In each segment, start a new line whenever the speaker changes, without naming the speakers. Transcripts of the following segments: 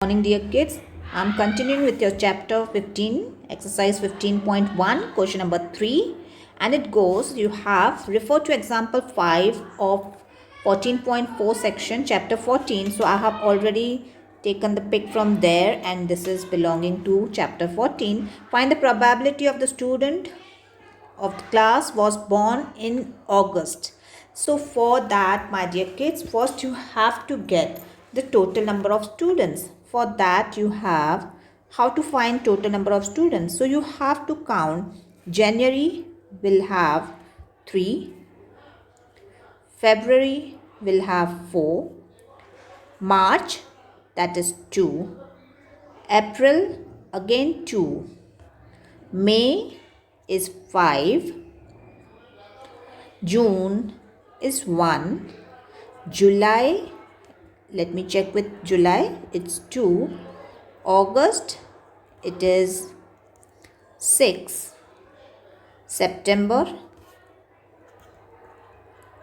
Morning, dear kids. I'm continuing with your chapter 15, exercise 15.1, question number 3, and it goes, you have refer to example 5 of 14.4 section, chapter 14. So I have already taken the pic from there, and this is belonging to chapter 14. Find the probability of the student of the class was born in August. So for that, my dear kids, first you have to get the total number of students. For that you have how to find total number of students. So you have to count. January will have 3, February will have 4, March that is 2, April again 2, May is 5, June is 1, July, let me check with July, it's 2, August, it is 6, September,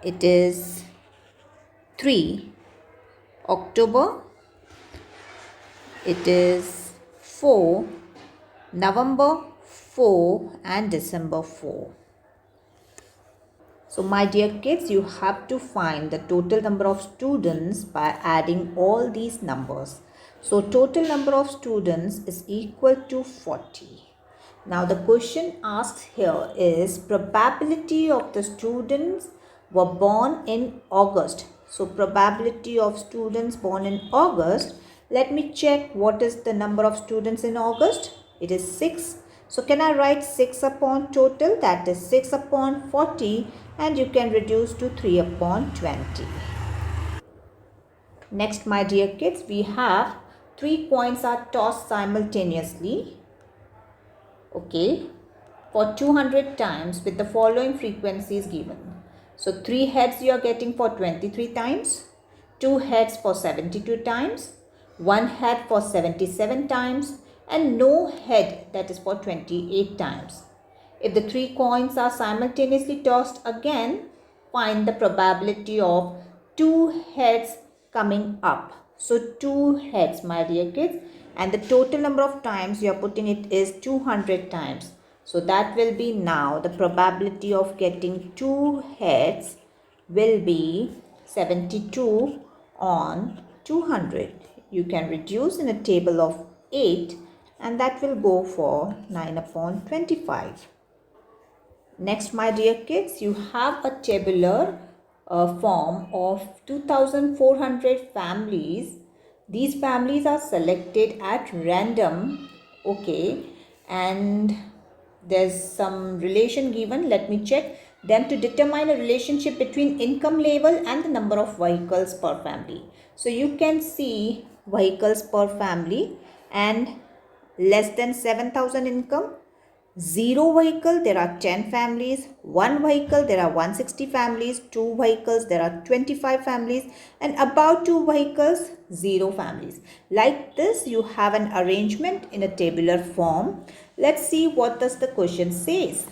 it is 3, October, it is 4, November 4, and December 4. So my dear kids, you have to find the total number of students by adding all these numbers. So total number of students is equal to 40. Now the question asked here is probability of the students were born in August. So probability of students born in August. Let me check what is the number of students in August. It is 6. So can I write 6 upon total, that is 6 upon 40, and you can reduce to 3 upon 20. Next, my dear kids, we have 3 coins are tossed simultaneously, okay, for 200 times with the following frequencies given. So 3 heads you are getting for 23 times, 2 heads for 72 times, 1 head for 77 times, and no head, that is for 28 times. If the 3 coins are simultaneously tossed again, find the probability of 2 heads coming up. So 2 heads, my dear kids, and the total number of times you are putting it is 200 times. So that will be now the probability of getting 2 heads will be 72 on 200. You can reduce in a table of 8, and that will go for 9 upon 25. Next, my dear kids, you have a tabular form of 2400 families. These families are selected at random, okay, and there's some relation given. Let me check them to determine a relationship between income level and the number of vehicles per family. So you can see vehicles per family, and less than 7,000 income, 0 vehicle there are 10 families, 1 vehicle there are 160 families, 2 vehicles there are 25 families, and about 2 vehicles 0 families. Like this you have an arrangement in a tabular form. Let's see what does the question says.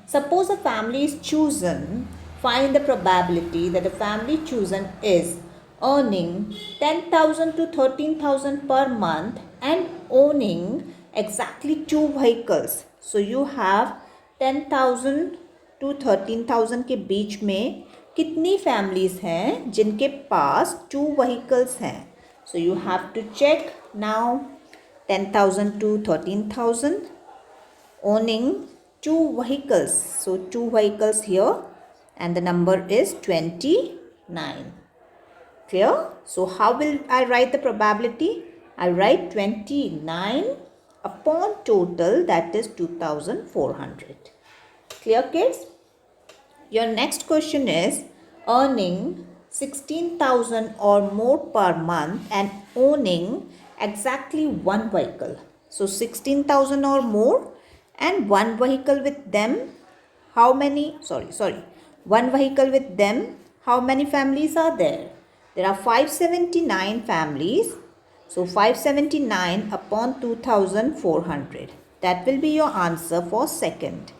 Suppose a family is chosen. Find the probability that the family chosen is earning 10,000 to 13,000 per month and owning exactly 2 vehicles. So you have 10,000 to 13,000 के बीच में कितनी families हैं जिनके पास 2 vehicles हैं. So you have to check now. 10,000 to 13,000 owning 2 vehicles. So 2 vehicles here, and the number is 29. Clear? So how will I write the probability? I write 29 upon total, that is 2400. Clear, kids? Your next question is earning 16,000 or more per month and owning exactly 1 vehicle. So 16,000 or more and 1 vehicle with them. How many? Sorry. 1 vehicle with them. How many families are there? There are 579 families. So 579 upon 2400. That will be your answer for second.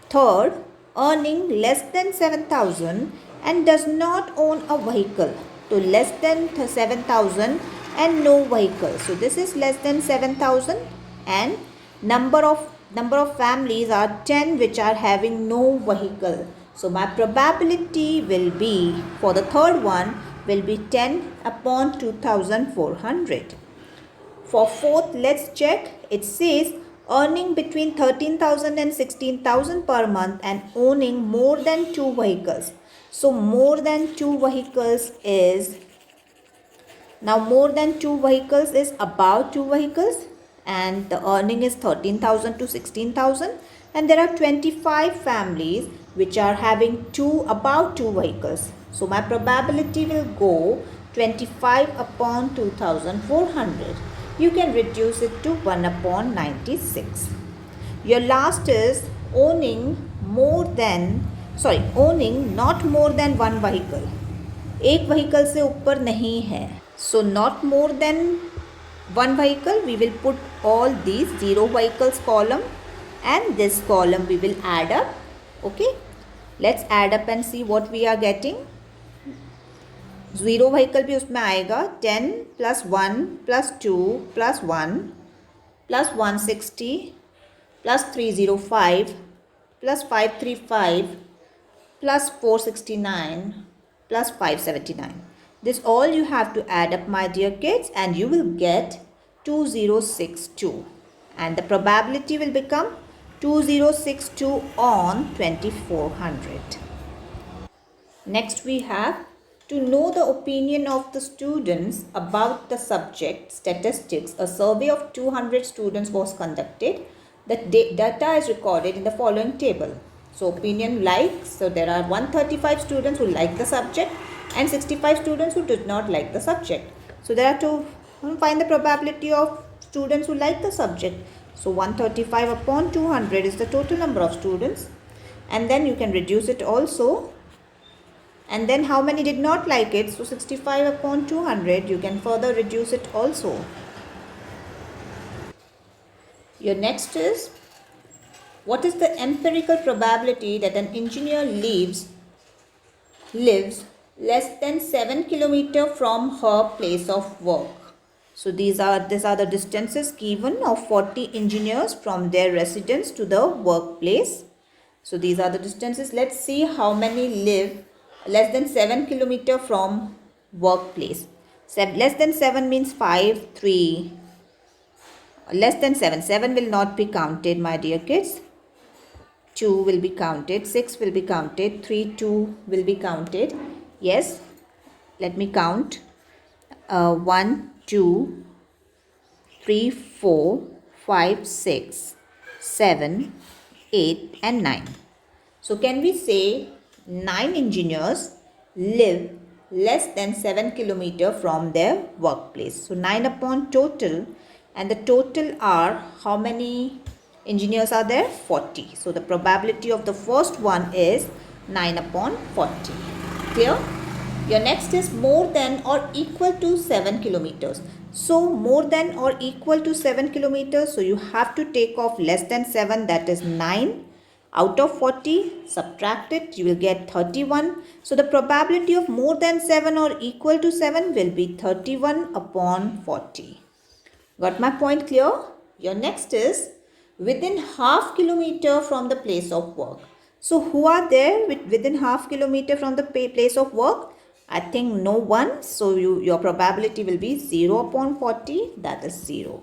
Third, earning less than 7,000 and does not own a vehicle. So less than 7,000 and no vehicle. So this is less than 7,000, and number of families are 10 which are having no vehicle. So my probability will be, for the third one, will be 10 upon 2,400. For fourth, let's check. It says earning between 13,000 and 16,000 per month and owning more than 2 vehicles. So more than 2 vehicles is, now more than 2 vehicles is about 2 vehicles, and the earning is 13,000 to 16,000, and there are 25 families which are having about 2 vehicles. So my probability will go 25 upon 2,400. You can reduce it to 1 upon 96. Your last is owning not more than 1 vehicle. एक vehicle से ऊपर नहीं है. So not more than 1 vehicle, we will put all these 0 vehicles column, and this column we will add up. Okay, let's add up and see what we are getting. 0 vehicle भी उसमें आएगा. 10 plus 1 plus 2 plus 1 plus 160 plus 305 plus 535 plus 469 plus 579. This all you have to add up, my dear kids, and you will get 2062, and the probability will become 2062 on 2400. Next we have to know the opinion of the students about the subject statistics. A survey of 200 students was conducted. The data is recorded in the following table. So opinion likes, so there are 135 students who like the subject and 65 students who did not like the subject. So there are to find the probability of students who like the subject. So 135 upon 200 is the total number of students, and then you can reduce it also. And then how many did not like it? So 65 upon 200, you can further reduce it also. Your next is, what is the empirical probability that an engineer lives less than 7 km from her place of work? So these are the distances given of 40 engineers from their residence to the workplace. So these are the distances. Let's see how many live less than 7 km from workplace. Less than 7 means 5, 3. Less than 7 will not be counted, my dear kids. 2 will be counted, 6 will be counted, 3, 2 will be counted. Yes, let me count. 1, 2, 3, 4, 5, 6, 7, 8 and 9. So can we say 9 engineers live less than 7 km from their workplace? So 9 upon total, and the total are, how many engineers are there? 40. So the probability of the first one is 9 upon 40. Clear? Your next is more than or equal to 7 kilometers. So more than or equal to 7 kilometers. So you have to take off less than 7, that is 9. Out of 40, subtract it, you will get 31. So the probability of more than 7 or equal to 7 will be 31 upon 40. Got my point clear? Your next is within half kilometer from the place of work. So who are there within half kilometer from the place of work? I think no one. So your probability will be 0 upon 40, that is 0.